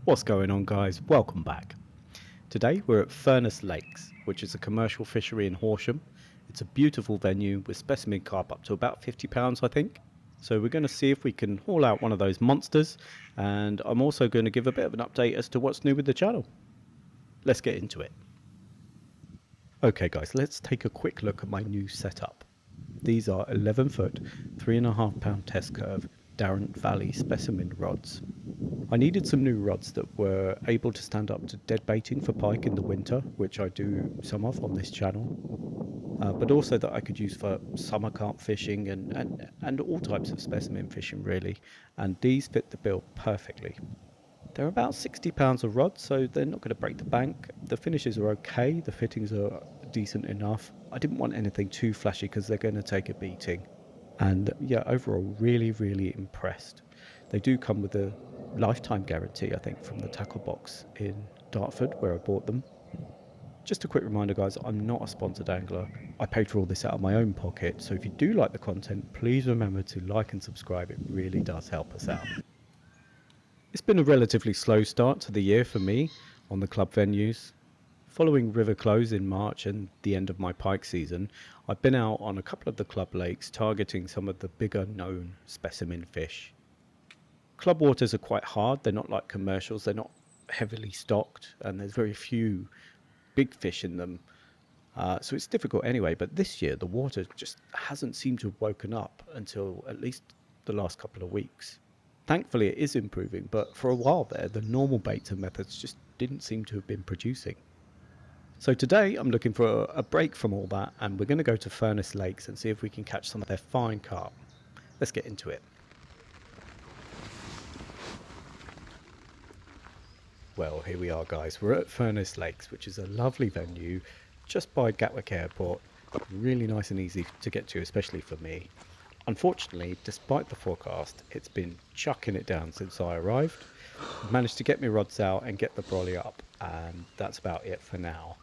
What's going on, guys? Welcome back. Today we're at Furnace Lakes, which is a commercial fishery in Horsham. It's a beautiful venue with specimen carp up to about £50, I think. So we're going to see if we can haul out one of those monsters, and I'm also going to give a bit of an update as to what's new with the channel. Let's get into it. Okay guys, let's take a quick look at my new setup. These are 11 foot, 3.5 pound test curve Darrant Valley specimen rods. I needed some new rods that were able to stand up to dead baiting for pike in the winter, which I do some of on this channel, but also that I could use for summer carp fishing and all types of specimen fishing really, and these fit the bill perfectly. They're about £60 a rod, so they're not going to break the bank. The finishes are okay, the fittings are decent enough. I didn't want anything too flashy because they're going to take a beating. And yeah, overall really impressed. They do come with a lifetime guarantee, I think, from the tackle box in Dartford where I bought them. Just a quick reminder guys, I'm not a sponsored angler. I paid for all this out of my own pocket, so if you do like the content, please remember to like and subscribe. It really does help us out. It's been a relatively slow start to the year for me on the club venues. Following river close in March and the end of my pike season, I've been out on a couple of the club lakes targeting some of the bigger known specimen fish. Club waters are quite hard, they're not like commercials, they're not heavily stocked, and there's very few big fish in them. So it's difficult anyway, but this year the water just hasn't seemed to have woken up until at least the last couple of weeks. Thankfully it is improving, but for a while there the normal baits and methods just didn't seem to have been producing. So today I'm looking for a break from all that, and we're going to go to Furnace Lakes and see if we can catch some of their fine carp. Let's get into it. Well, here we are guys, we're at Furnace Lakes, which is a lovely venue just by Gatwick Airport. Really nice and easy to get to, especially for me. Unfortunately, despite the forecast, it's been chucking it down since I arrived. I've managed to get my rods out and get the brolly up, and that's about it for now.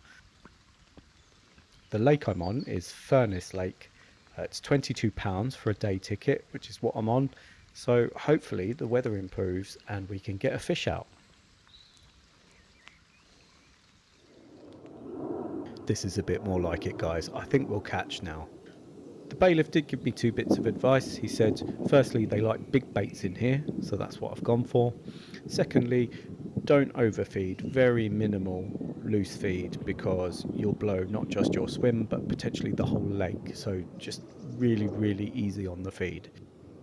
The lake I'm on is Furnace Lake. It's £22 for a day ticket, which is what I'm on. So hopefully the weather improves and we can get a fish out. This is a bit more like it guys, I think we'll catch now. The bailiff did give me 2 bits of advice. He said, firstly, they like big baits in here, so that's what I've gone for. Secondly, don't overfeed, very minimal loose feed, because you'll blow not just your swim, but potentially the whole lake. So just really easy on the feed.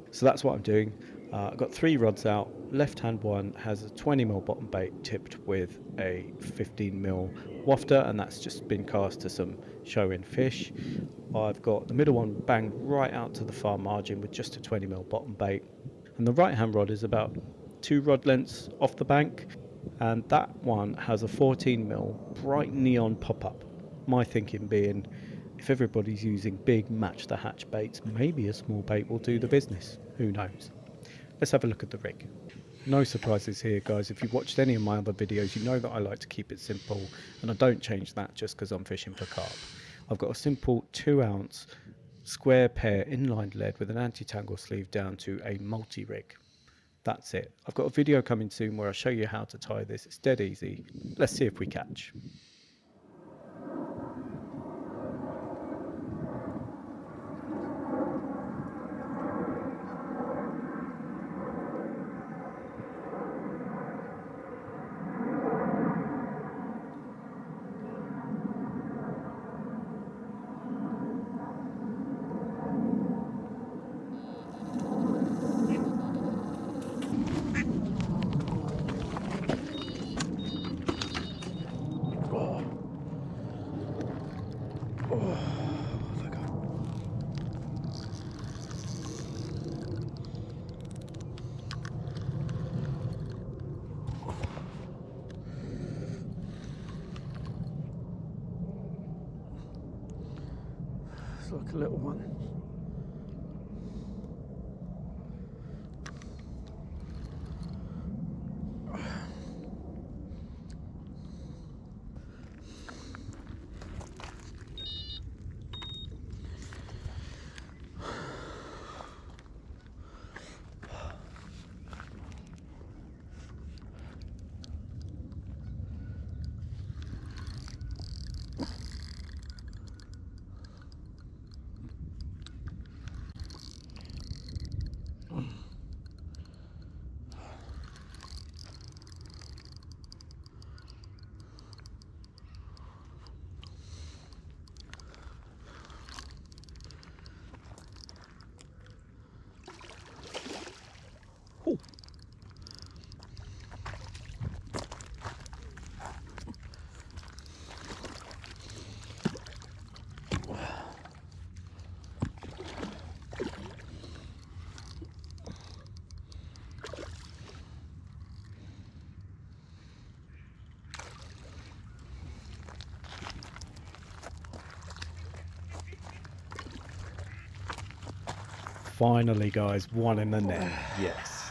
So that's what I'm doing. I've got 3 rods out. Left hand one has a 20mm bottom bait tipped with a 15mm wafter, and that's just been cast to some showing fish. I've got the middle one banged right out to the far margin with just a 20mm bottom bait, and the right hand rod is about 2 rod lengths off the bank, and that one has a 14mm bright neon pop-up. My thinking being, if everybody's using big match the hatch baits, maybe a small bait will do the business. Who knows? Let's have a look at the rig. No surprises here guys, if you've watched any of my other videos you know that I like to keep it simple, and I don't change that just because I'm fishing for carp. I've got a simple 2-ounce square pair inline lead with an anti-tangle sleeve down to a multi-rig. That's it. I've got a video coming soon where I show you how to tie this. It's dead easy. Let's see if we catch. It's like a little one. Finally, guys, one in the net. Yes.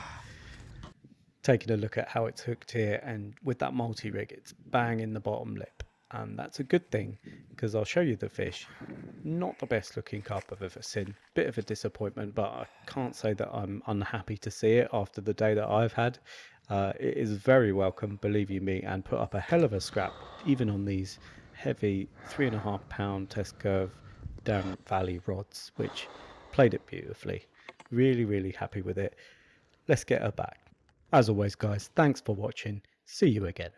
Taking a look at how it's hooked here, and with that multi-rig, it's bang in the bottom lip. And that's a good thing, because I'll show you the fish. Not the best looking carp I've ever seen. Bit of a disappointment, but I can't say that I'm unhappy to see it after the day that I've had. It is very welcome, believe you me, and put up a hell of a scrap, even on these heavy 3.5 pound test curve down valley rods, which played it beautifully. Really, really happy with it. Let's get her back. As always, guys, thanks for watching. See you again.